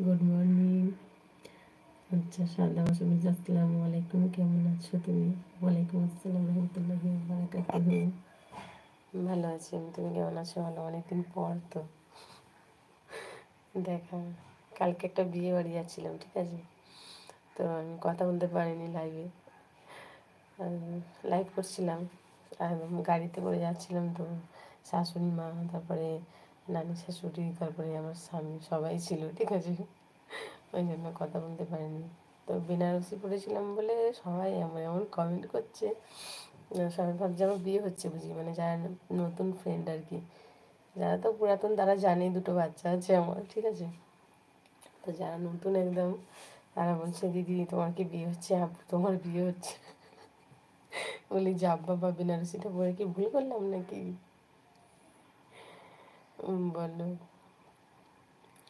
Good morning. আচ্ছা, সাদা মাসুমিজ, আসসালামু আলাইকুম। কেমন আছো তুমি? ওয়ালাইকুম আসসালাম রহমতুল্লাহি ওয়া বারাকাতুহু। ভালো আছি। তুমি কেমন আছো? ভালো, অনেকদিন পর তো দেখা। কালকে একটা বিয়ে বাড়ি যাচ্ছিলাম, ঠিক আছে, তো আমি কথা বলতে পারিনি লাইভে। লাইভ করছিলাম আর গাড়িতে করে যাচ্ছিলাম, তো শাশুড়ি মা, তারপরে নানি শাশুড়ি, তারপরে আমার স্বামী, সবাই ছিল, ঠিক আছে, ওই জন্য কথা বলতে পারিনি। তো বেনারসি পড়েছিলাম বলে সবাই এমন এমন কমেন্ট করছে, সবাই ভাবছে আমার বিয়ে হচ্ছে বুঝি, মানে যারা নতুন ফ্রেন্ড আর কি। যারা তো পুরাতন তারা জানে দুটো বাচ্চা আছে আমার, ঠিক আছে। তো যারা নতুন একদম, তারা বলছে দিদি তোমার কি বিয়ে হচ্ছে? আপু তোমার বিয়ে হচ্ছে? বলি যাব বাবা, বেনারসিটা পরে কি ভুল করলাম নাকি? বলো।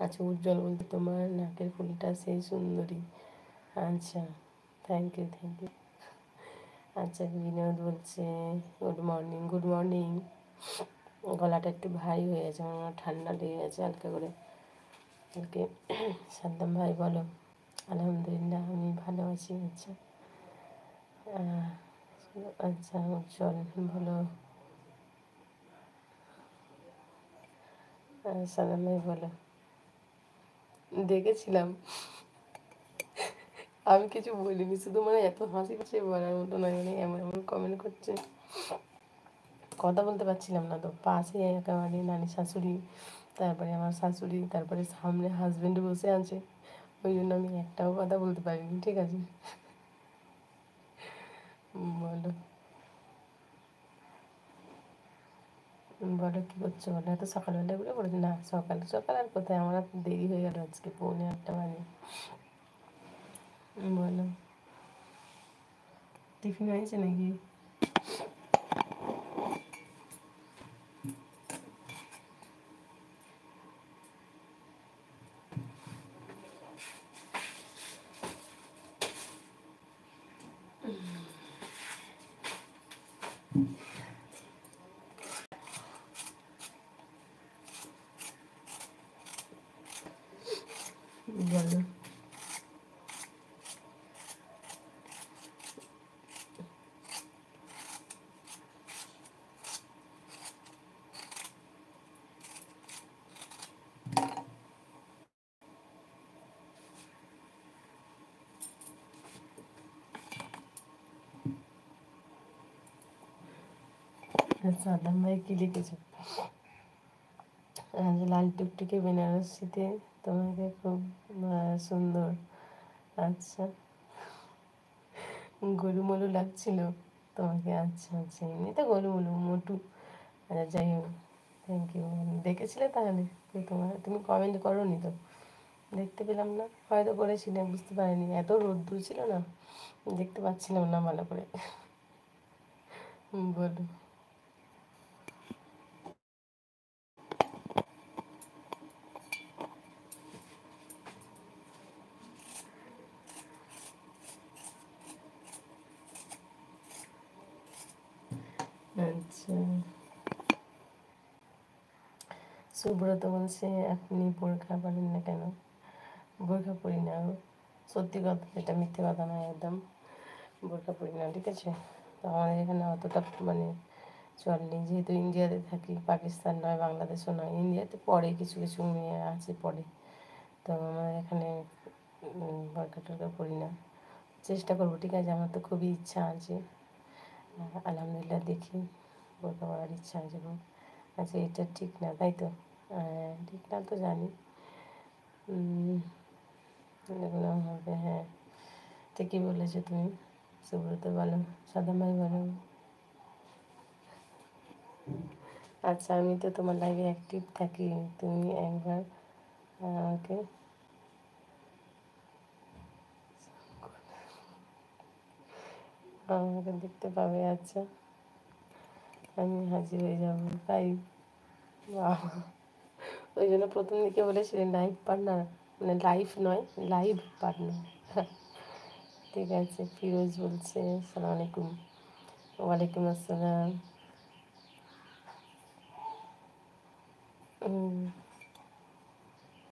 আচ্ছা, উজ্জ্বল বলতে তোমার নাকের ফুলটা সেই সুন্দরী। আচ্ছা, থ্যাংক ইউ, থ্যাংক ইউ। আচ্ছা, বিনোদ বলছে গুড মর্নিং, গুড মর্নিং। গলাটা একটু ভারী হয়ে গেছে, আমার ঠান্ডা লেগে গেছে হালকা করে। ওকে, সাদ্দাম ভাই বলো। আলহামদুলিল্লাহ, আমি ভালো আছি। আচ্ছা, আচ্ছা উজ্জ্বল বলো। সাদ্দাম ভাই বলো। দেখেছিলাম, আমি কিছু বলিনি, শুধু মানে এত হাসি পাচ্ছে বলার মতো নয়, মানে এমন এমন কমেন্ট করছে। কথা বলতে পারছিলাম না, তো পাশে একেবারে নানি শাশুড়ি, তারপরে আমার শাশুড়ি, তারপরে সামনে হাজবেন্ড বসে আছে, ওই জন্য আমি একটাও কথা বলতে পারিনি, ঠিক আছে। বলো, বলো কী করছো? বলো, এত সকালবেলা বলে পড়েছি না? সকাল সকাল আর কোথায়, আমার আর দেরি হয়ে গেল আজকে, 8:45 বাজে। বলো, টিফিন হয়েছে নাকি? বলো। সাদ্দাম ভাই কী লিখেছো? লাল টুকটুকে বেনারসিতে তোমাকে খুব সুন্দর। আচ্ছা, গোলুমলু লাগছিল তোমাকে? আচ্ছা আচ্ছা, এমনিতে গোলুমলু মোটু। আচ্ছা, যাই হোক, থ্যাংক ইউ। দেখেছিলে তাহলে? তুমি কমেন্ট করোনি তো, দেখতে পেলাম না, হয়তো করেছিলে, বুঝতে পারিনি, এত রোদ্দুর ছিল না, দেখতে পাচ্ছিলাম না ভালো করে। বলো। আচ্ছা, সুব্রত বলছে আপনি বোরখা পরেন না কেন? বোরখা পরি না, সত্যি কথা, এটা মিথ্যে কথা নয় একদম, বোরখা পরি না, ঠিক আছে। তো আমাদের এখানে অতটা মানে চলেনি, যেহেতু ইন্ডিয়াতে থাকি, পাকিস্তান নয়, বাংলাদেশও নয়, ইন্ডিয়াতে পড়ে, কিছু কিছু মেয়ে আছে পড়ে, তো আমাদের এখানে বোরখা টোরখা পরি না। চেষ্টা করবো, ঠিক আছে, আমার তো খুবই ইচ্ছা আছে, আলহামদুলিল্লাহ, দেখি, বোরখা পরার ইচ্ছা আছে খুব। আচ্ছা, এটা ঠিক না তাই তো? ঠিক না তো জানি, এগুলো হবে, হ্যাঁ, ঠিকই বলেছো তুমি। সুব্রত বলো, সাদা ভাই বলো। আচ্ছা, আমি তো তোমার লাইভে অ্যাক্টিভ থাকি, তুমি একবার আমাকে আমাকে দেখতে পাবে। আচ্ছা, আমি হাজির হয়ে যাবো, তাই? বাহ! ওই জন্য প্রথম দিকে বলেছিলেন লাইভ পার্টনার, মানে লাইভ নয়, লাইভ পার্টনার। ঠিক আছে। ফিরোজ বলছে আসসালামু আলাইকুম। ওয়ালাইকুম আসসালাম।